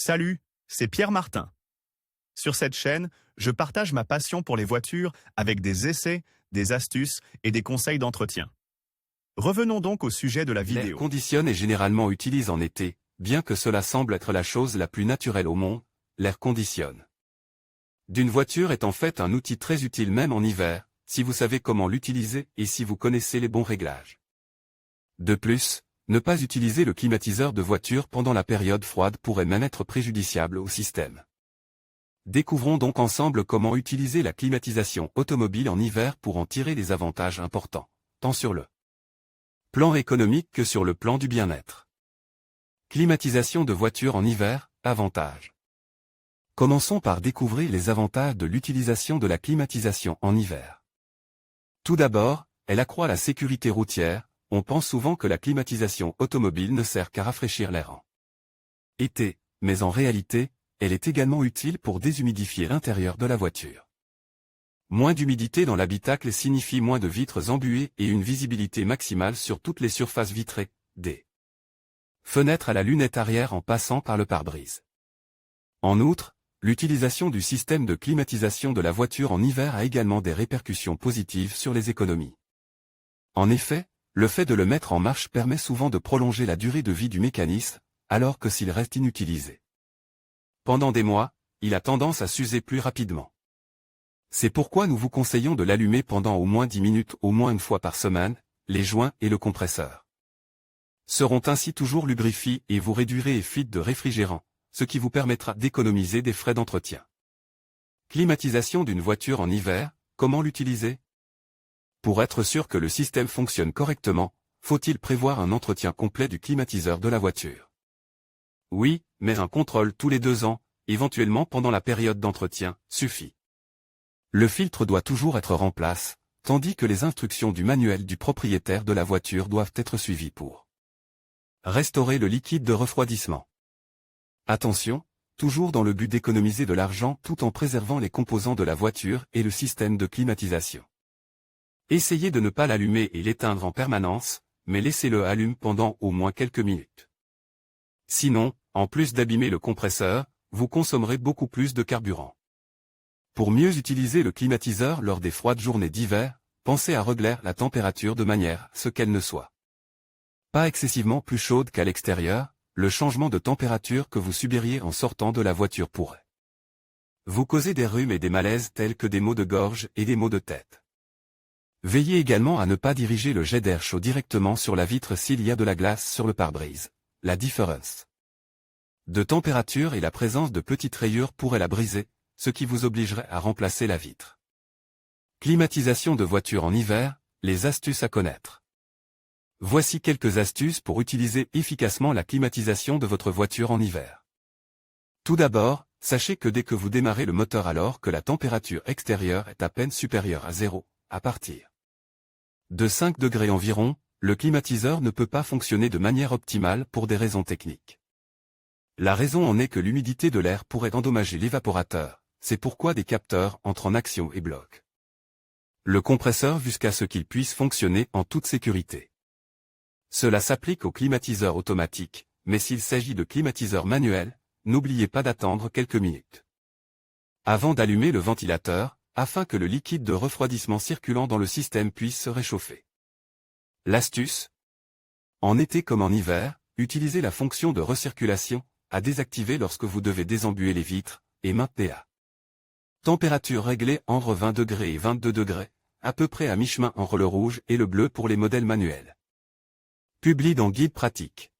Salut, c'est Pierre Martin. Sur cette chaîne, je partage ma passion pour les voitures avec des essais, des astuces et des conseils d'entretien. Revenons donc au sujet de la L'air vidéo. conditionne est généralement utilisé en été, bien que cela semble être la chose la plus naturelle au monde, l'air conditionne d'une voiture est en fait un outil très utile même en hiver, si vous savez comment l'utiliser et si vous connaissez les bons réglages. De plus, ne pas utiliser le climatiseur de voiture pendant la période froide pourrait même être préjudiciable au système. Découvrons donc ensemble comment utiliser la climatisation automobile en hiver pour en tirer des avantages importants, tant sur le plan économique que sur le plan du bien-être. Climatisation de voiture en hiver, avantages. Commençons par découvrir les avantages de l'utilisation de la climatisation en hiver. Tout d'abord, elle accroît la sécurité routière. On pense souvent que la climatisation automobile ne sert qu'à rafraîchir l'air en été, mais en réalité, elle est également utile pour déshumidifier l'intérieur de la voiture. Moins d'humidité dans l'habitacle signifie moins de vitres embuées et une visibilité maximale sur toutes les surfaces vitrées, des fenêtres à la lunette arrière en passant par le pare-brise. En outre, l'utilisation du système de climatisation de la voiture en hiver a également des répercussions positives sur les économies. En effet, le fait de le mettre en marche permet souvent de prolonger la durée de vie du mécanisme, alors que s'il reste inutilisé pendant des mois, il a tendance à s'user plus rapidement. C'est pourquoi nous vous conseillons de l'allumer pendant au moins 10 minutes au moins une fois par semaine, les joints et le compresseur seront ainsi toujours lubrifiés et vous réduirez les fuites de réfrigérant, ce qui vous permettra d'économiser des frais d'entretien. Climatisation d'une voiture en hiver, comment l'utiliser? Pour être sûr que le système fonctionne correctement, faut-il prévoir un entretien complet du climatiseur de la voiture? Oui, mais un contrôle tous les 2 ans, éventuellement pendant la période d'entretien, suffit. Le filtre doit toujours être remplacé, tandis que les instructions du manuel du propriétaire de la voiture doivent être suivies pour restaurer le liquide de refroidissement. Attention, toujours dans le but d'économiser de l'argent tout en préservant les composants de la voiture et le système de climatisation. Essayez de ne pas l'allumer et l'éteindre en permanence, mais laissez-le allumer pendant au moins quelques minutes. Sinon, en plus d'abîmer le compresseur, vous consommerez beaucoup plus de carburant. Pour mieux utiliser le climatiseur lors des froides journées d'hiver, pensez à régler la température de manière à ce qu'elle ne soit pas excessivement plus chaude qu'à l'extérieur. Le changement de température que vous subiriez en sortant de la voiture pourrait vous causer des rhumes et des malaises tels que des maux de gorge et des maux de tête. Veillez également à ne pas diriger le jet d'air chaud directement sur la vitre s'il y a de la glace sur le pare-brise. La différence de température et la présence de petites rayures pourrait la briser, ce qui vous obligerait à remplacer la vitre. Climatisation de voiture en hiver, les astuces à connaître. Voici quelques astuces pour utiliser efficacement la climatisation de votre voiture en hiver. Tout d'abord, sachez que dès que vous démarrez le moteur alors que la température extérieure est à peine supérieure à 0, à partir de 5 degrés environ, le climatiseur ne peut pas fonctionner de manière optimale pour des raisons techniques. La raison en est que l'humidité de l'air pourrait endommager l'évaporateur, c'est pourquoi des capteurs entrent en action et bloquent le compresseur jusqu'à ce qu'il puisse fonctionner en toute sécurité. Cela s'applique aux climatiseurs automatiques, mais s'il s'agit de climatiseurs manuels, n'oubliez pas d'attendre quelques minutes avant d'allumer le ventilateur, afin que le liquide de refroidissement circulant dans le système puisse se réchauffer. L'astuce? En été comme en hiver, utilisez la fonction de recirculation, à désactiver lorsque vous devez désembuer les vitres, et maintenez à température réglée entre 20 degrés et 22 degrés, à peu près à mi-chemin entre le rouge et le bleu pour les modèles manuels. Publié dans Guide pratique.